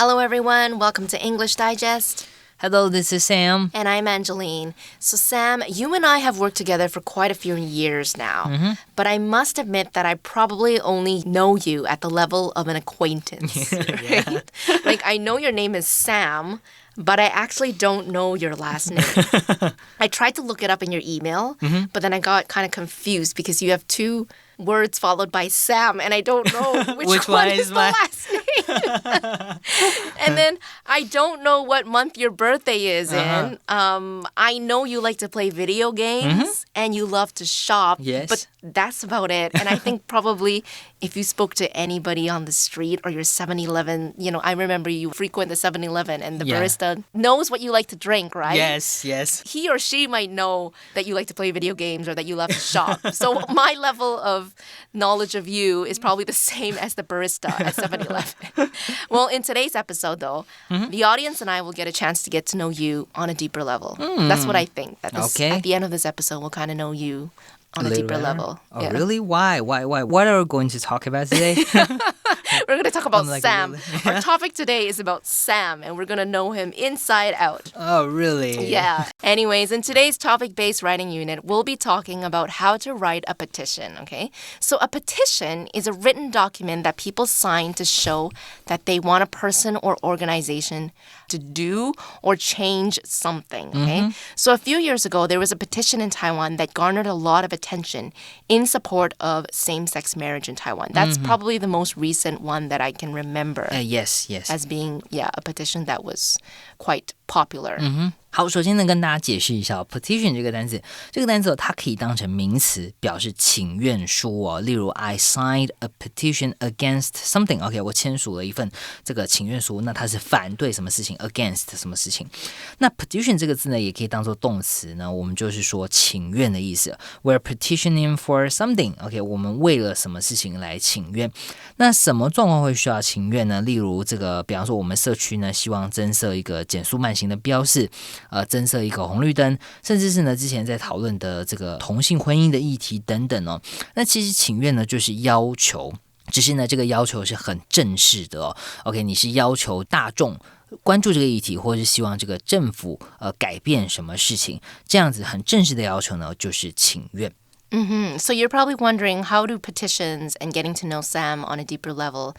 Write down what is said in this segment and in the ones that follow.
Hello everyone, welcome to English Digest. Hello, this is Sam. And I'm Angeline. So Sam, you and I have worked together for quite a few years now. But I must admit that I probably only know you at the level of an acquaintance. Right? Like I know your name is Sam, but I actually don't know your last name. I tried to look it up in your email, but then I got kind of confused because you have two words followed by Sam, and I don't know which one is the last name. And then I don't know what month your birthday is in. I know you like to play video games and you love to shop, but that's about it. And I think probably if you spoke to anybody on the street or your 7-Eleven, you know, I remember you frequent the 7-Eleven and the barista knows what you like to drink, right? Yes. He or she might know that you like to play video games or that you love to shop. So my level of knowledge of you is probably the same as the barista at 7-Eleven. Well, in today's episode, though, the audience and I will get a chance to get to know you on a deeper level. That's what I think. That at the end of this episode, we'll kind of know you on a deeper level. Oh, really? Why? What are we going to talk about today? We're going to talk about Sam. Our topic today is about Sam, and we're going to know him inside out. Oh, really? Yeah. Anyways, in today's topic-based writing unit, we'll be talking about how to write a petition, okay? So a petition is a written document that people sign to show that they want a person or organization to do or change something, okay? So a few years ago, there was a petition in Taiwan that garnered a lot of attention in support of same-sex marriage in Taiwan. That's probably the most recent one that I can remember. Yes. As being, a petition that was quite popular. 好，首先呢，跟大家解释一下petition 这个单词，它可以当成名词，表示请愿书哦。例如 I signed a petition against something。OK， 我签署了一份这个请愿书，那它是反对什么事情 ，against 什么事情。那 petition 这个字呢，也可以当做动词呢，我们就是说请愿的意思。We're petitioning for something。OK， 我们为了什么事情来请愿？那什么状况会需要请愿呢？例如这个，比方说我们社区呢，希望增设一个减速慢行的标示。增设一个红绿灯，甚至是呢之前在讨论的这个同性婚姻的议题等等哦。那其实请愿呢就是要求，只是呢这个要求是很正式的哦。OK， 你是要求大众关注这个议题，或是希望这个政府改变什么事情，这样子很正式的要求呢就是请愿。So you're probably wondering, how do petitions and getting to know Sam on a deeper level,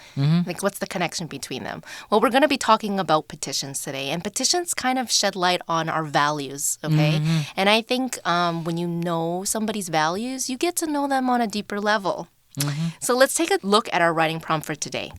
like what's the connection between them? Well, we're going to be talking about petitions today, and petitions kind of shed light on our values, okay? And I think when you know somebody's values, you get to know them on a deeper level. So let's take a look at our writing prompt for today.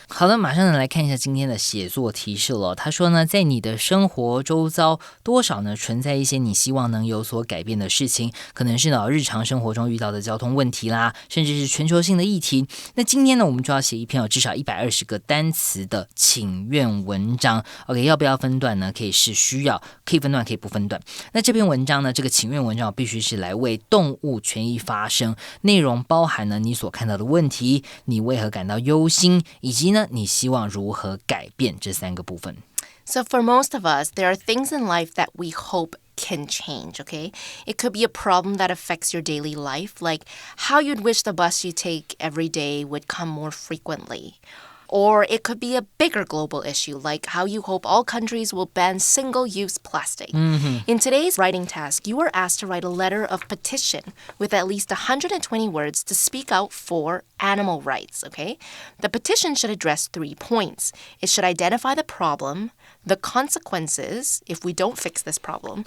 好的，马上来看一下今天的写作提示了。他说呢，在你的生活周遭多少呢存在一些你希望能有所改变的事情，可能是呢日常生活中遇到的交通问题啦，甚至是全球性的议题。那今天呢，我们就要写一篇有至少120个单词的请愿文章。OK， 要不要分段呢？可以是需要，可以分段，可以不分段。那这篇文章呢，这个请愿文章必须是来为动物权益发声，内容包含呢你所看到的问题，你为何感到忧心，以及呢你希望如何改变这3个部分。So for most of us, there are things in life that we hope can change, okay? It could be a problem that affects your daily life, like how you'd wish the bus you take every day would come more frequently. Or it could be a bigger global issue, like how you hope all countries will ban single-use plastic. In today's writing task, you are asked to write a letter of petition with at least 120 words to speak out for animal rights, okay? The petition should address 3 points. It should identify the problem, the consequences if we don't fix this problem,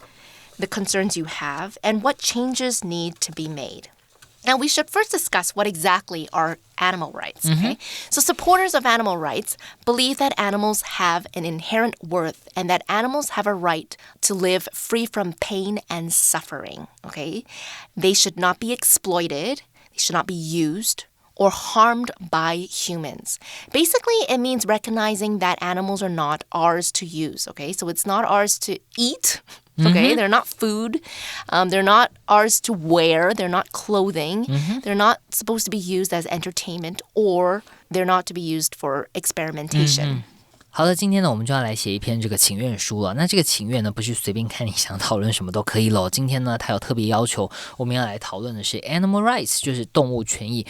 the concerns you have, and what changes need to be made. Now, we should first discuss what exactly are animal rights, okay? So supporters of animal rights believe that animals have an inherent worth and that animals have a right to live free from pain and suffering, okay? They should not be exploited. They should not be used or harmed by humans. Basically, it means recognizing that animals are not ours to use, okay? So it's not ours to eat. Okay, they're not food. They're not ours to wear. They're not clothing. They're not supposed to be used as entertainment, or they're not to be used for experimentation. 好的，今天呢，我们就要来写一篇这个请愿书了。那这个请愿呢，不是随便看你想讨论什么都可以咯。今天呢，它有特别要求，我们要来讨论的是 animal rights， 就是动物权益。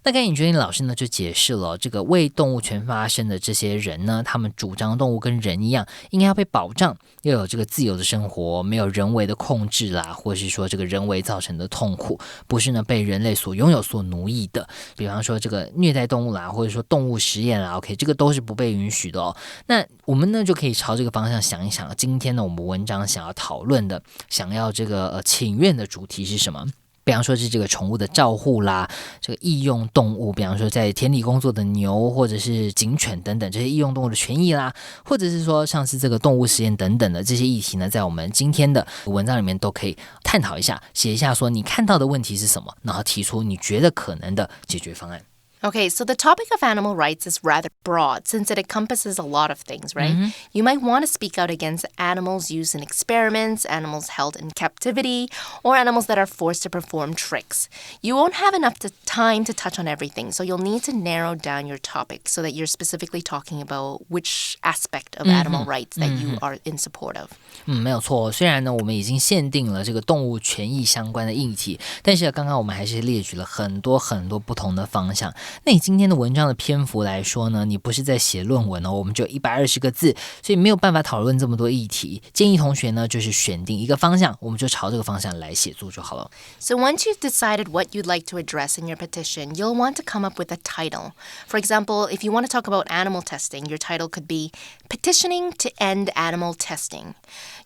那刚才你觉得老师呢就解释了这个为动物权发声的这些人呢，他们主张动物跟人一样应该要被保障，要有这个自由的生活，没有人为的控制啦，或是说这个人为造成的痛苦不是呢被人类所拥有所奴役的，比方说这个虐待动物啦，或者说动物实验啦 OK 这个都是不被允许的哦。那我们呢就可以朝这个方向想一想，今天呢我们文章想要讨论的，想要这个请愿的主题是什么？比方说是这个宠物的照护啦，这个义用动物，比方说在田里工作的牛或者是警犬等等这些义用动物的权益啦，或者是说像是这个动物实验等等的这些议题呢，在我们今天的文章里面都可以探讨一下，写一下说你看到的问题是什么，然后提出你觉得可能的解决方案。Okay, so the topic of animal rights is rather broad since it encompasses a lot of things, right? Mm-hmm. You might want to speak out against animals used in experiments, animals held in captivity, or animals that are forced to perform tricks. You won't have enough time to touch on everything, so you'll need to narrow down your topic so that you're specifically talking about which aspect of animal rights that you are in support of. 没有错，虽然呢我们已经限定了这个动物权益相关的议题，但是刚刚我们还是列举了很多不同的方向。那你今天的文章的篇幅来说呢，你不是在写论文哦，我们就120个字，所以没有办法讨论这么多议题。建议同学呢，就是选定一个方向，我们就朝这个方向来写作就好了。So once you've decided what you'd like to address in your petition, you'll want to come up with a title. For example, if you want to talk about animal testing, your title could be Petitioning to End Animal Testing.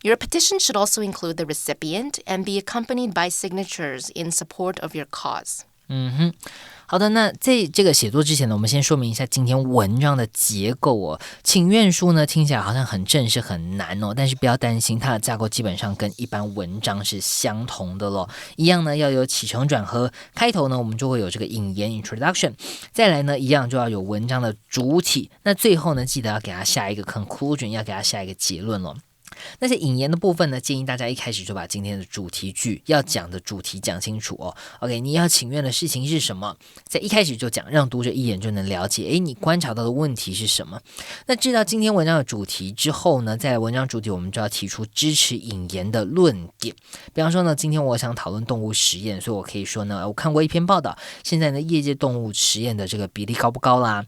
Your petition should also include the recipient and be accompanied by signatures in support of your cause. 好的，那在这个写作之前呢，我们先说明一下今天文章的结构哦。请愿书呢听起来好像很正式很难哦，但是不要担心，它的架构基本上跟一般文章是相同的咯。一样呢要有起承转合，开头呢我们就会有这个引言 introduction， 再来呢一样就要有文章的主体，那最后呢记得要给它下一个 conclusion， 要给它下一个结论咯。那些引言的部分呢，建议大家一开始就把今天的主题句要讲的主题讲清楚哦。OK， 你要请愿的事情是什么？在一开始就讲，让读者一眼就能了解，你观察到的问题是什么？那知道今天文章的主题之后呢，在文章主题我们就要提出支持引言的论点。比方说呢，今天我想讨论动物实验，所以我可以说呢，我看过一篇报道，现在呢业界动物实验的这个比例高不高啦？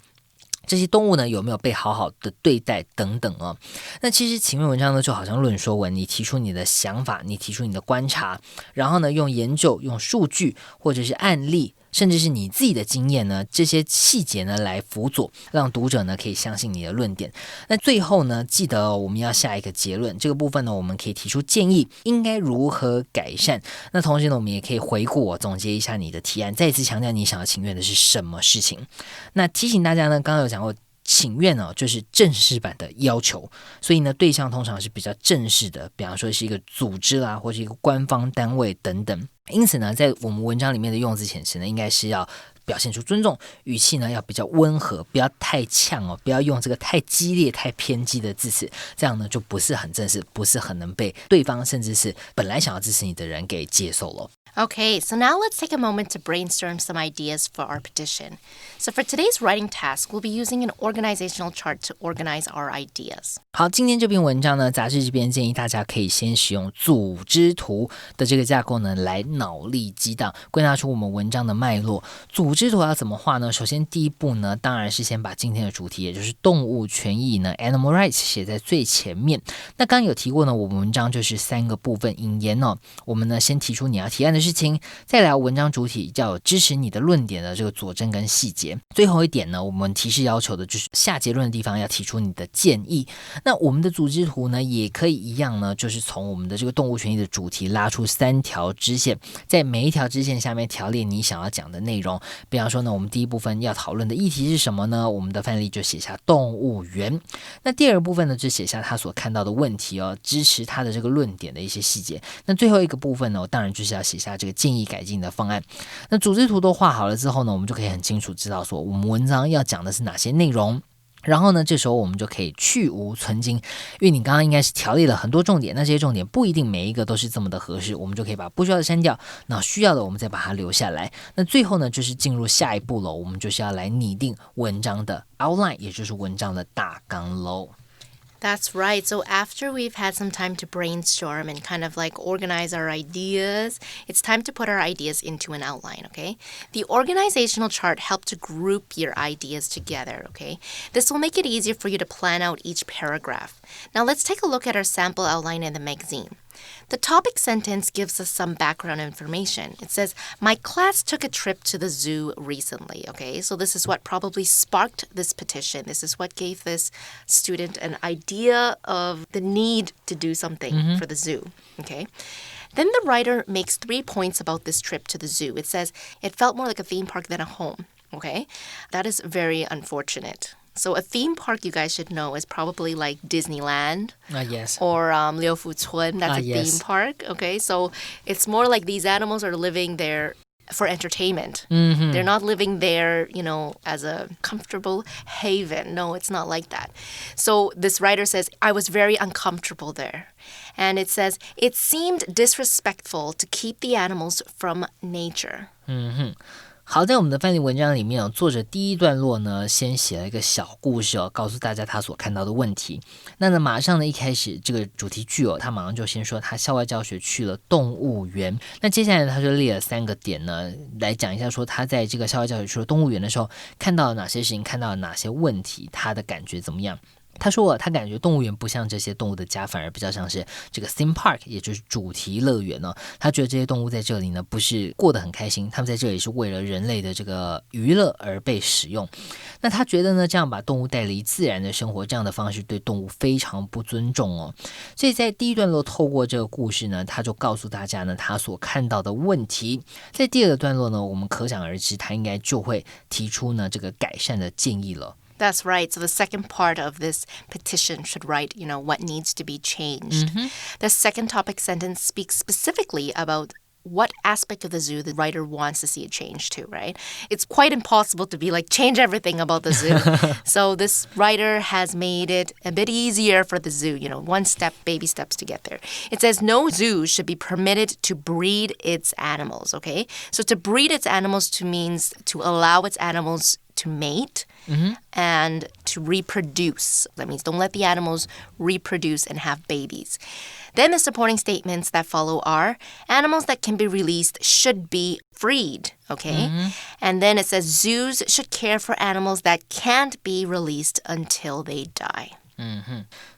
这些动物呢有没有被好好的对待等等哦。那其实请愿文章呢就好像论说文，你提出你的想法，你提出你的观察，然后呢用研究、用数据或者是案例，甚至是你自己的经验呢，这些细节呢来辅佐，让读者呢可以相信你的论点。那最后呢，记得我们要下一个结论，这个部分呢我们可以提出建议，应该如何改善。那同时呢，我们也可以回顾总结一下你的提案，再一次强调你想要请愿的是什么事情。那提醒大家呢，刚刚有讲过，请愿就是正式版的要求，所以呢对象通常是比较正式的，比方说是一个组织啦，或是一个官方单位等等。因此呢，在我们文章里面的用字遣词呢，应该是要表现出尊重，语气呢要比较温和，不要太呛哦，不要用这个太激烈、太偏激的字词，这样呢就不是很正式，不是很能被对方甚至是本来想要支持你的人给接受了。Okay, so now let's take a moment to brainstorm some ideas for our petition. So for today's writing task, we'll be using an organizational chart to organize our ideas. 好，今天这篇文章呢，杂志这边建议大家可以先使用组织图的这个架构呢，来脑力激荡，归纳出我们文章的脉络。组织图要怎么画呢？首先第一步呢，当然是先把今天的主题，也就是动物权益呢 ，animal rights 写在最前面。那刚刚有提过呢，我们文章就是3个部分引言哦。我们呢先提出你要提案的事情，再来文章主体要有支持你的论点的这个佐证跟细节。最后一点呢，我们提示要求的就是下结论的地方要提出你的建议。那我们的组织图呢，也可以一样呢，就是从我们的这个动物权益的主题拉出3条支线，在每一条支线下面条列你想要讲的内容。比方说呢，我们第一部分要讨论的议题是什么呢？我们的范例就写下动物园。那第二部分呢，就写下他所看到的问题哦，支持他的这个论点的一些细节。那最后一个部分呢，当然就是要写下这个建议改进的方案。那组织图都画好了之后呢，我们就可以很清楚知道说我们文章要讲的是哪些内容。然后呢，这时候我们就可以去无存菁，因为你刚刚应该是条列了很多重点，那这些重点不一定每一个都是这么的合适，我们就可以把不需要的删掉，那需要的我们再把它留下来。那最后呢，就是进入下一步了，我们就是要来拟定文章的 outline， 也就是文章的大纲喽。That's right. So after we've had some time to brainstorm and kind of like organize our ideas, it's time to put our ideas into an outline, okay? The organizational chart helps to group your ideas together, okay? This will make it easier for you to plan out each paragraph. Now let's take a look at our sample outline in the magazine. The topic sentence gives us some background information. It says, my class took a trip to the zoo recently, okay? So this is what probably sparked this petition. This is what gave this student an idea of the need to do something for the zoo, okay? Then the writer makes 3 points about this trip to the zoo. It says, it felt more like a theme park than a home, okay? That is very unfortunate. So a theme park, you guys should know, is probably like Disneyland. Yes. Or Liufucun, that's a yes. theme park. Okay, so it's more like these animals are living there for entertainment. They're not living there, as a comfortable haven. No, it's not like that. So this writer says, I was very uncomfortable there. And it says, it seemed disrespectful to keep the animals from nature. 好，在我们的范例文章里面作者第一段落呢，先写了一个小故事告诉大家他所看到的问题。那呢，马上呢一开始这个主题句他马上就先说他校外教学去了动物园。那接下来他就列了3个点呢，来讲一下说他在这个校外教学去了动物园的时候，看到了哪些事情，看到了哪些问题，他的感觉怎么样。他说他感觉动物园不像这些动物的家，反而比较像是这个 theme park， 也就是主题乐园他觉得这些动物在这里呢不是过得很开心，他们在这里是为了人类的这个娱乐而被使用。那他觉得呢，这样把动物带离自然的生活，这样的方式对动物非常不尊重所以在第一段落透过这个故事呢，他就告诉大家呢他所看到的问题。在第二个段落呢，我们可想而知他应该就会提出呢这个改善的建议了。That's right. So the second part of this petition should write, what needs to be changed. The second topic sentence speaks specifically about what aspect of the zoo the writer wants to see it changed to, right? It's quite impossible to be like, change everything about the zoo. So this writer has made it a bit easier for the zoo, one step, baby steps to get there. It says no zoo should be permitted to breed its animals, okay? So to breed its animals means to allow its animals to mate and to reproduce. That means don't let the animals reproduce and have babies. Then the supporting statements that follow are animals that can be released should be freed, okay? And then it says zoos should care for animals that can't be released until they die.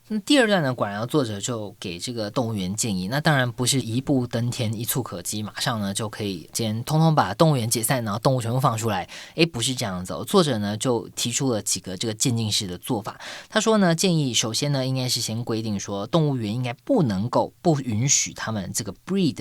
那第二段呢，果然作者就给这个动物园建议。那当然不是一步登天一触可及，马上呢就可以通通把动物园解散，然后动物全部放出来。不是这样子作者呢就提出了几个这个渐进式的做法。他说呢，建议首先呢应该是先规定说，动物园应该不允许他们这个 breed，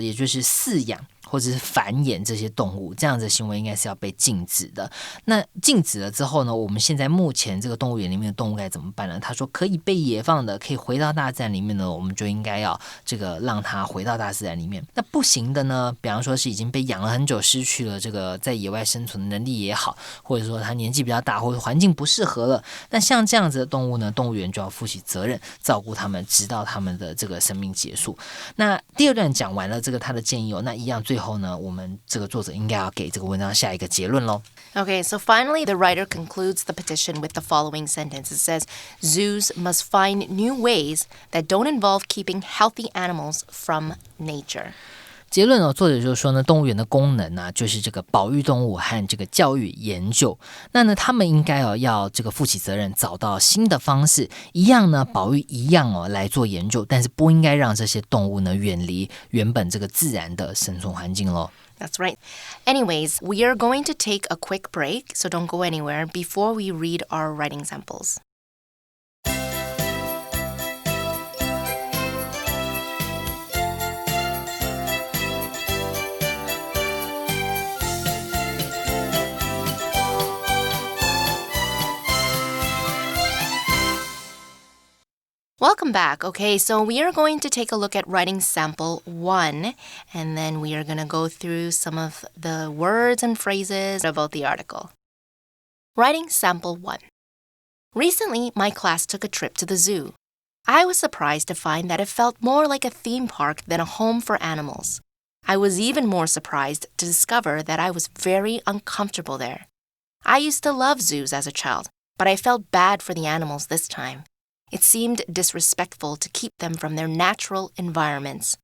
也就是饲养或者是繁衍这些动物，这样子的行为应该是要被禁止的。那禁止了之后呢，我们现在目前这个动物园里面的动物该怎么办呢？他说可以被野放的，可以回到大自然里面呢，我们就应该要这个让它回到大自然里面。那不行的呢，比方说是已经被养了很久，失去了这个在野外生存的能力也好，或者说它年纪比较大，或者环境不适合了，那像这样子的动物呢，动物园就要负起责任，照顾它们，直到它们的这个生命结束。那第二段讲完了这个他的建议那一样最后呢，我们这个作者应该要给这个文章下一个结论咯。Okay, so finally the writer concludes the petition with the following sentence. It says, zoos must find new ways that don't involve keeping healthy animals from nature. 结论作者就说呢，动物园的功能就是这个保育动物和这个教育研究。那呢，他们应该要这个负起责任，找到新的方式，一样呢保育，一样来做研究，但是不应该让这些动物呢远离原本这个自然的生存环境咯。That's right. Anyways, we are going to take a quick break, so don't go anywhere before we read our writing samples. Welcome back. Okay, so we are going to take a look at writing sample 1, and then we are going to go through some of the words and phrases about the article. Writing sample 1. Recently, my class took a trip to the zoo. I was surprised to find that it felt more like a theme park than a home for animals. I was even more surprised to discover that I was very uncomfortable there. I used to love zoos as a child, but I felt bad for the animals this time. It seemed disrespectful to keep them from their natural environments.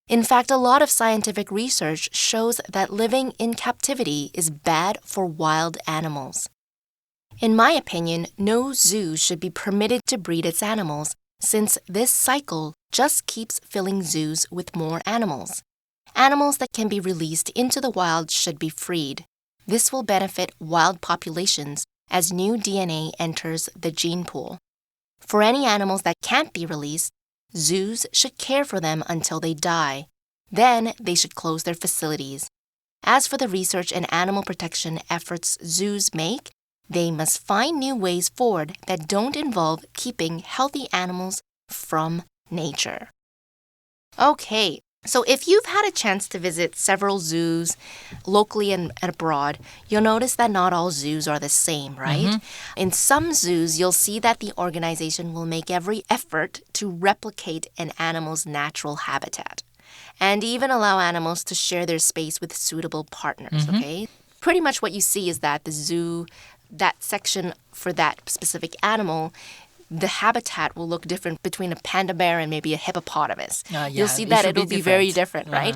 In fact, a lot of scientific research shows that living in captivity is bad for wild animals. In my opinion, no zoo should be permitted to breed its animals, since this cycle just keeps filling zoos with more animals. Animals that can be released into the wild should be freed. This will benefit wild populations as new DNA enters the gene pool. For any animals that can't be released, zoos should care for them until they die. Then they should close their facilities. As for the research and animal protection efforts zoos make, they must find new ways forward that don't involve keeping healthy animals from nature. Okay, so if you've had a chance to visit several zoos locally and abroad, you'll notice that not all zoos are the same, right? In some zoos, you'll see that the organization will make every effort to replicate an animal's natural habitat and even allow animals to share their space with suitable partners, okay? Pretty much what you see is that the zoo, that section for that specific animal, the habitat will look different between a panda bear and maybe a hippopotamus. You'll see that it'll be very different, right?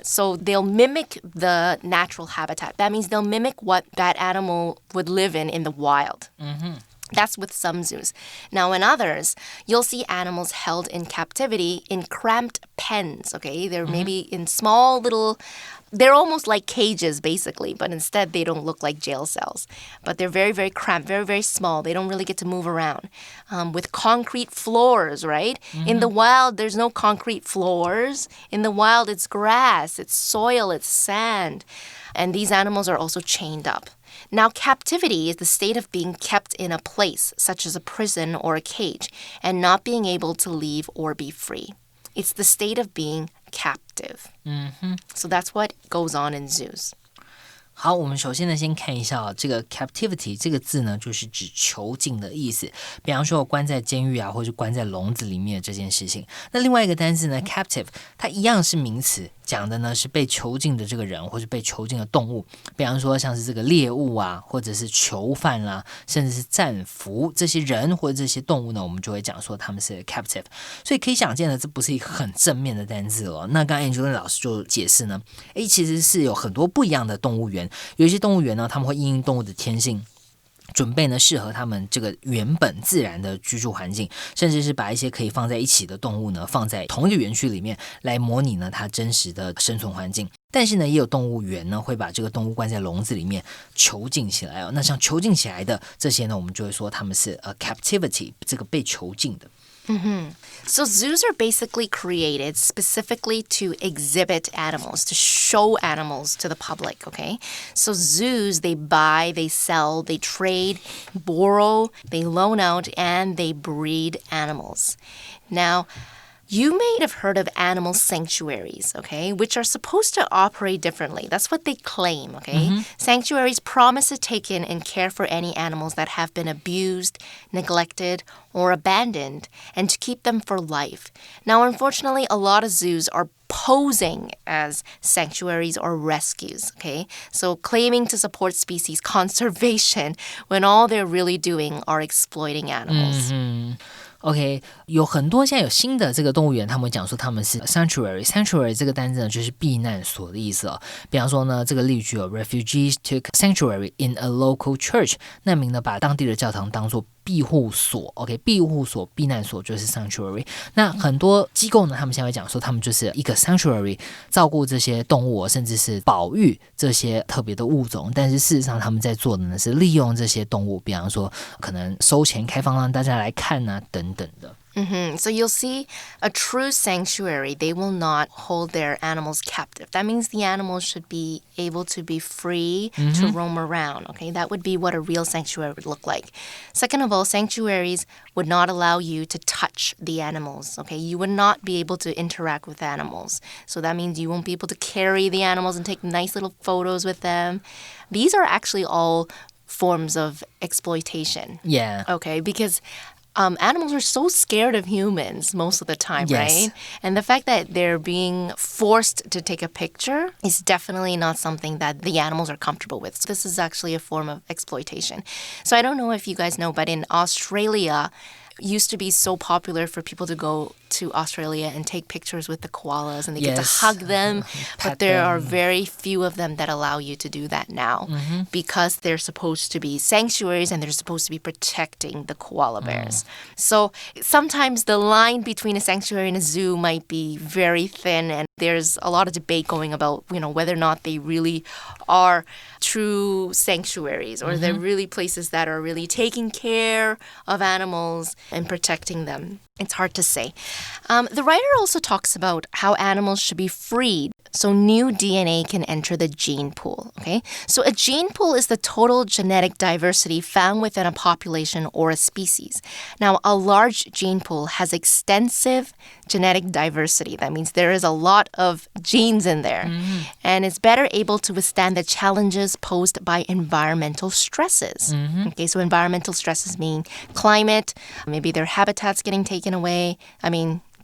So they'll mimic the natural habitat. That means they'll mimic what that animal would live in the wild. That's with some zoos. Now, in others, you'll see animals held in captivity in cramped pens, okay? They're maybe in small little, they're almost like cages, basically, but instead they don't look like jail cells. But they're very, very cramped, very, very small. They don't really get to move around. With concrete floors, right? In the wild, there's no concrete floors. In the wild, it's grass, it's soil, it's sand. And these animals are also chained up. Now, captivity is the state of being kept in a place, such as a prison or a cage, and not being able to leave or be free. It's the state of being captive. So that's what goes on in zoos. 好，我们首先呢，先看一下这个 captivity 这个字呢，就是指囚禁的意思。比方说，关在监狱啊，或者关在笼子里面这件事情。那另外一个单字呢 ，captive， 它一样是名词，讲的呢是被囚禁的这个人，或者被囚禁的动物。比方说，像是这个猎物啊，或者是囚犯啦，甚至是战俘这些人或者这些动物呢，我们就会讲说他们是 captive。所以可以想见呢，这不是一个很正面的单字哦。那刚才 Angelina 老师就解释呢，其实是有很多不一样的动物园。有一些动物园呢，他们会因应动物的天性，准备呢适合他们这个原本自然的居住环境，甚至是把一些可以放在一起的动物呢放在同一个园区里面，来模拟呢它真实的生存环境。但是呢，也有动物园呢会把这个动物关在笼子里面囚禁起来哦。那像囚禁起来的这些呢，我们就会说他们是captivity， 这个被囚禁的。So zoos are basically created specifically to exhibit animals, to show animals to the public, okay? So zoos, they buy, they sell, they trade, borrow, they loan out, and they breed animals. Now, you may have heard of animal sanctuaries, okay, which are supposed to operate differently. That's what they claim, okay? Sanctuaries promise to take in and care for any animals that have been abused, neglected, or abandoned, and to keep them for life. Now, unfortunately, a lot of zoos are posing as sanctuaries or rescues, okay? So claiming to support species conservation when all they're really doing are exploiting animals. OK， 有很多现在有新的这个动物园，他们会讲说他们是 sanctuary 这个单字呢就是避难所的意思哦。比方说呢，这个例句哦 ，refugees took sanctuary in a local church， 难民呢把当地的教堂当作庇护所 ，OK， 庇护所、避难所就是 sanctuary。那很多机构呢，他们现在会讲说他们就是一个 sanctuary， 照顾这些动物，甚至是保育这些特别的物种。但是事实上他们在做的呢是利用这些动物，比方说可能收钱开放让大家来看啊等等的。So you'll see a true sanctuary, they will not hold their animals captive. That means the animals should be able to be free to roam around, okay? That would be what a real sanctuary would look like. Second of all, sanctuaries would not allow you to touch the animals, okay? You would not be able to interact with animals. So that means you won't be able to carry the animals and take nice little photos with them. These are actually all forms of exploitation. Yeah. Okay, because animals are so scared of humans most of the time, right? And the fact that they're being forced to take a picture is definitely not something that the animals are comfortable with. So this is actually a form of exploitation. So I don't know if you guys know, but in Australia, used to be so popular for people to go to Australia and take pictures with the koalas and they get to Yes. hug them. Pet But there are them. very few of them that allow you to do that now because they're supposed to be sanctuaries and they're supposed to be protecting the koala bears. So sometimes the line between a sanctuary and a zoo might be very thin, and there's a lot of debate going about, whether or not they really are true sanctuaries or they're really places that are really taking care of animals and protecting them. It's hard to say. The writer also talks about how animals should be freed so new DNA can enter the gene pool, okay? So a gene pool is the total genetic diversity found within a population or a species. Now, a large gene pool has extensive genetic diversity. That means there is a lot of genes in there. And it's better able to withstand the challenges posed by environmental stresses. Okay, so environmental stresses mean climate, maybe their habitats getting taken away.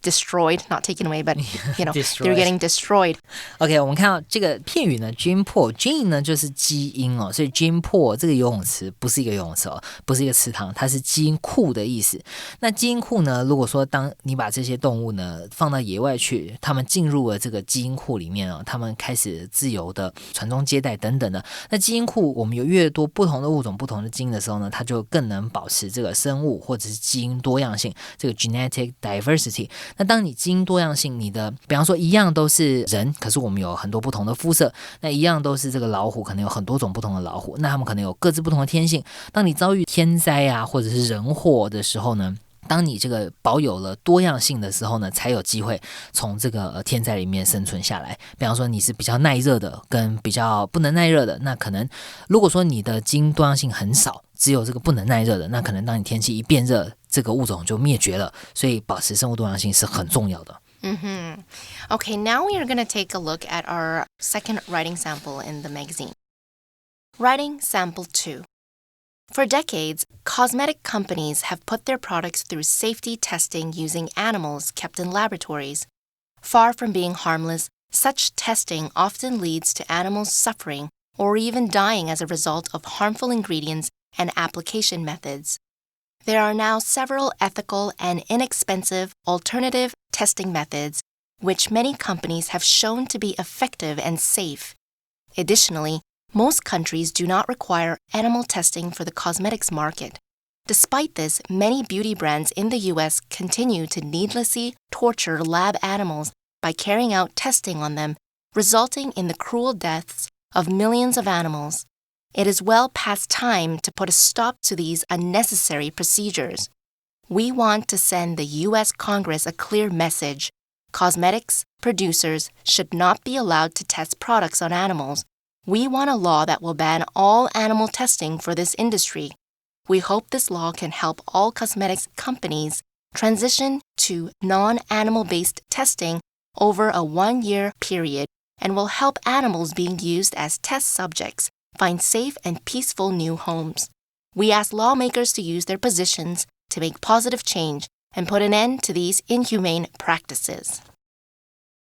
Destroyed, not taken away, but they're getting destroyed. OK， 我们看到这个片语呢 gene pool，gene 呢就是基因哦，所以 gene pool 这个游泳词不是一个游泳词哦，不是一个池塘，它是基因库的意思。那基因库呢，如果说当你把这些动物呢放到野外去，它们进入了这个基因库里面哦，它们开始自由的传宗接代等等的。那基因库我们有越多不同的物种、不同的基因的时候呢，它就更能保持这个生物或者是基因多样性，这个 genetic diversity。那当你基因多样性，你的比方说一样都是人，可是我们有很多不同的肤色，那一样都是这个老虎，可能有很多种不同的老虎，那他们可能有各自不同的天性。当你遭遇天灾啊，或者是人祸的时候呢，当你这个保有了多样性的时候呢，才有机会从这个天灾里面生存下来。比方说你是比较耐热的跟比较不能耐热的，那可能如果说你的基因多样性很少，只有这个不能耐热的，那可能当你天气一变热，这个物种就灭绝了。所以保持生物多样性是很重要的。Okay, now we are going to take a look at our second writing sample in the magazine. Writing Sample 2. For decades, cosmetic companies have put their products through safety testing using animals kept in laboratories. Far from being harmless, such testing often leads to animals suffering or even dying as a result of harmful ingredients and application methods. There are now several ethical and inexpensive alternative testing methods, which many companies have shown to be effective and safe. Additionally, most countries do not require animal testing for the cosmetics market. Despite this, many beauty brands in the U.S. continue to needlessly torture lab animals by carrying out testing on them, resulting in the cruel deaths of millions of animals. It is well past time to put a stop to these unnecessary procedures. We want to send the U.S. Congress a clear message. Cosmetics producers should not be allowed to test products on animals. We want a law that will ban all animal testing for this industry. We hope this law can help all cosmetics companies transition to non-animal-based testing over a 1-year period and will help animals being used as test subjects find safe and peaceful new homes. We ask lawmakers to use their positions to make positive change and put an end to these inhumane practices.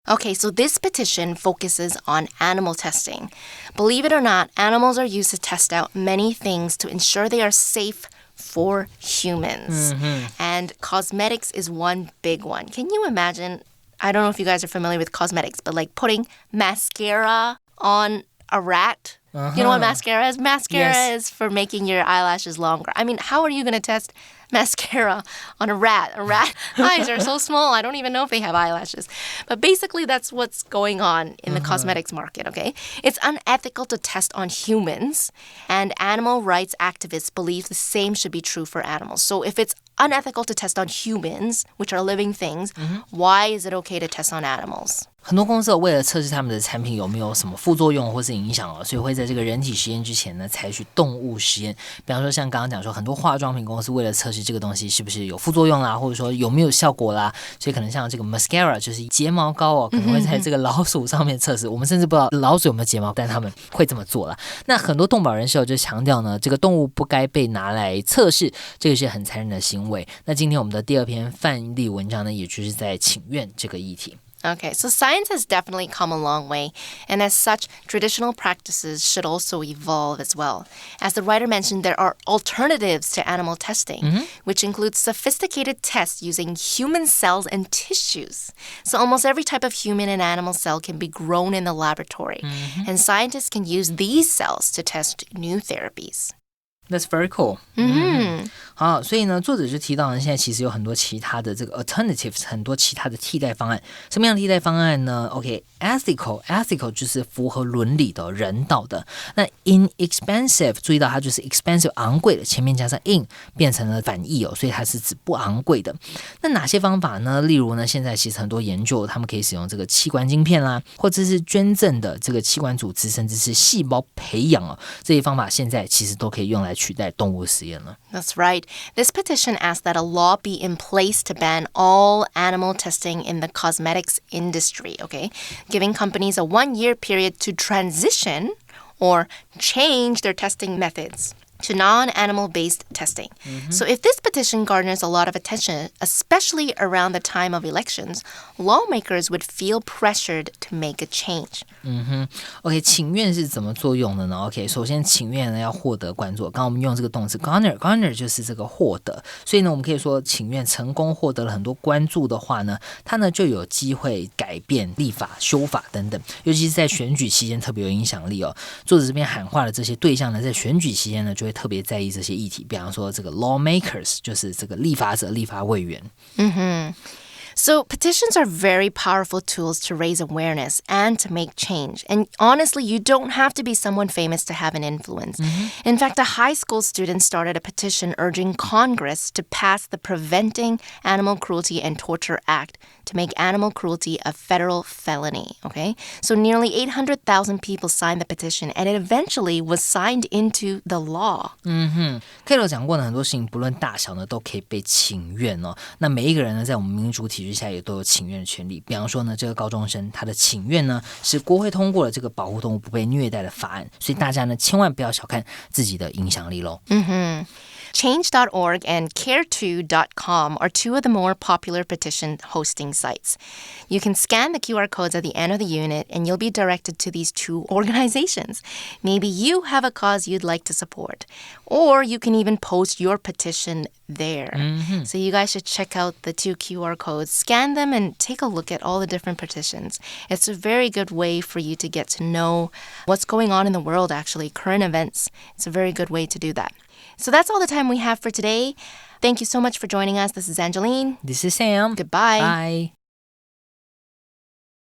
Okay, so this petition focuses on animal testing. Believe it or not, animals are used to test out many things to ensure they are safe for humans. And cosmetics is one big one. Can you imagine? I don't know if you guys are familiar with cosmetics, but like putting mascara on a rat. You know what mascara is? Mascara is for making your eyelashes longer. How are you going to test mascara on a rat? A rat eyes are so small, I don't even know if they have eyelashes. But basically, that's what's going on in the cosmetics market, okay? It's unethical to test on humans, and animal rights activists believe the same should be true for animals. So if it's unethical to test on humans, which are living things, why is it okay to test on animals? 很多公司为了测试他们的产品有没有什么副作用或是影响所以会在这个人体实验之前呢采取动物实验。比方说像刚刚讲说很多化妆品公司为了测试这个东西是不是有副作用啦，或者说有没有效果啦，所以可能像这个 mascara 就是睫毛膏可能会在这个老鼠上面测试。我们甚至不知道老鼠有没有睫毛，但他们会这么做啦。那很多动保人士就强调呢，这个动物不该被拿来测试，这个是很残忍的行为。那今天我们的第二篇范例文章呢，也就是在请愿这个议题。Okay, so science has definitely come a long way, and as such, traditional practices should also evolve as well. As the writer mentioned, there are alternatives to animal testing, which includes sophisticated tests using human cells and tissues. So almost every type of human and animal cell can be grown in the laboratory, and scientists can use these cells to test new therapies. That's very cool. 好，所以呢，作者就提到呢，现在其实有很多其他的这个 alternatives， 很多其他的替代方案。什么样的替代方案呢 ？OK，ethical 就是符合伦理的、人道的。那 inexpensive， 注意到它就是 expensive 昂贵的，前面加上 in 变成了反义哦，所以它是指不昂贵的。那哪些方法呢？例如呢，现在其实很多研究，他们可以使用这个器官晶片啦，或者是捐赠的这个器官组织，甚至是细胞培养哦，这些方法现在其实都可以用来取代动物实验了。That's right. This petition asks that a law be in place to ban all animal testing in the cosmetics industry, okay? Giving companies a 1-year period to transition or change their testing methods to non-animal-based testing. So if this petition garners a lot of attention, especially around the time of elections, lawmakers would feel pressured to make a change. OK， 请愿是怎么作用的呢 ？OK， 首先请愿呢要获得关注。刚刚我们用这个动词 garner 就是这个获得，所以呢，我们可以说请愿成功获得了很多关注的话呢，它呢就有机会改变立法、修法等等，尤其是在选举期间特别有影响力哦。作者这边喊话的这些对象呢，在选举期间呢就会特别在意这些议题，比方说这个 lawmakers 就是这个立法者、立法委员。So petitions are very powerful tools to raise awareness and to make change. And honestly, you don't have to be someone famous to have an influence. In fact, a high school student started a petition urging Congress to pass the Preventing Animal Cruelty and Torture Act to make animal cruelty a federal felony, okay? So nearly 800,000 people signed the petition, and it eventually was signed into the law. Kate 讲过呢，很多事情不论大小呢，都可以被请愿哦。那每一个人呢，在我们民主体制下也都有请愿的权利。比方说呢，这个高中生他的请愿呢，是国会通过了这个保护动物不被虐待的法案，所以大家呢，千万不要小看自己的影响力咯。Change.org and care2.com are two of the more popular petition hosting sites. You can scan the QR codes at the end of the unit and you'll be directed to these two organizations. Maybe you have a cause you'd like to support, or you can even post your petition there. So you guys should check out the two QR codes, scan them, and take a look at all the different petitions. It's a very good way for you to get to know what's going on in the world, actually, current events. It's a very good way to do that. So that's all the time we have for today. Thank you so much for joining us. This is Angeline. This is Sam. Goodbye. Bye.